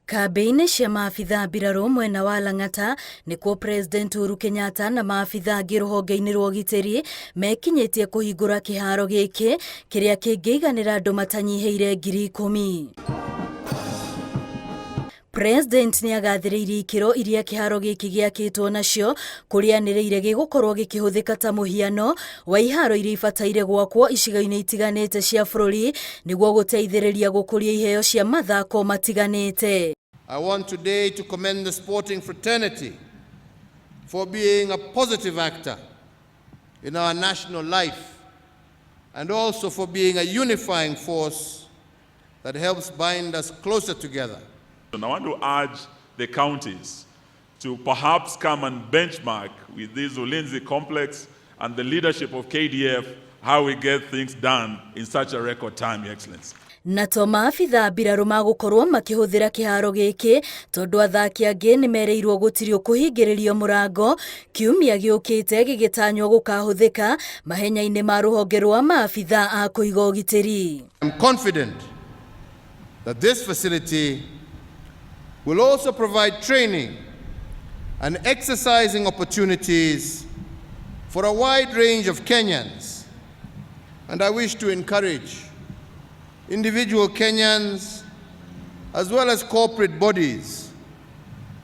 Kambeini cia maabitha mbirarũ mwena wa Lang'ata nĩkuo President Uhuru Kenyatta na maabitha angĩ rũhonge-inĩ rwa ũgitĩri mekinyĩtie kũhingũra kĩharo gĩkĩ kĩrĩa kĩngĩiganĩra andũ matanyihĩire 10,000. President nĩagathĩrĩirie ikĩro iria kĩharo gĩkĩ gĩakĩtwo nacio kũrĩanĩrĩire gĩgũkorwo gĩkĩhũthĩka ta mũhiano wa iharo iria ibataire gwakwo icigo-inĩ itiganĩte cia bũrũri nĩguo gũteithĩrĩria gũkũria iheo cia mathako matiganĩte. I want today to commend the sporting fraternity for being a positive actor in our national life and also for being a unifying force that helps bind us closer together. And I want to urge the counties to perhaps come and benchmark with this Ulinzi Complex and the leadership of KDF how we get things done in such a record time, Your Excellency. Na to maabitha mbirarũ magũkorwo makĩhũthĩra kĩharo gĩkĩ tondũ athaki angĩ nĩmereirwo gũtirio kũhingĩrĩrio mũrango kiumia gĩũkĩte gĩgĩtanywo gũkahũthĩka mahenya-inĩ ma rũhonge rwa maabitha a kũiga ũgitĩri. I'm confident that this facility will also provide training and exercising opportunities for a wide range of Kenyans. And I wish to encourage individual Kenyans as well as corporate bodies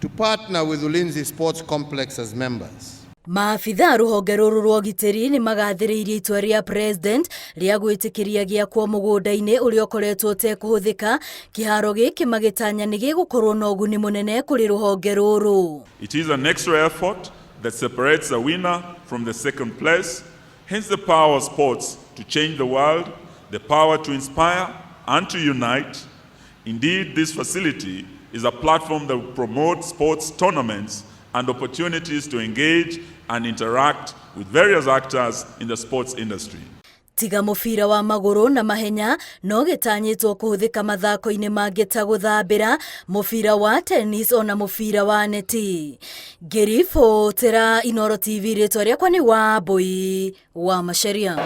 to partner with Ulinzi Sports Complex as members. Maabitha rũhonge rũrũ rwa ũgitĩri nĩ magathĩrĩirie itua rĩa President rĩa gwĩtĩkĩria gĩakwo mũgũnda-inĩ ũrĩa ũkoretwo ũtekũhũthĩka kĩharo gĩkĩ magĩtanya nĩ gĩgũkorwo na ũguni mũnene kũrĩ rũhonge rũrũ. It is an extra effort that separates the winner from the second place, hence the power of sports to change the world, the power to inspire and to unite. Indeed, this facility is a platform that will promote sports tournaments and opportunities to engage and interact with various actors in the sports industry. Tiga mũbira wa magũrũ na mahenya no gĩtanyĩtwo kũhũthĩka mathako-inĩ mangĩ ta gũthambĩra, mũbira wa tennis ona mũbira wa neti. Ngĩribotera Inoro TV rĩtwa rĩakwa nĩ Wambui wa Macharia.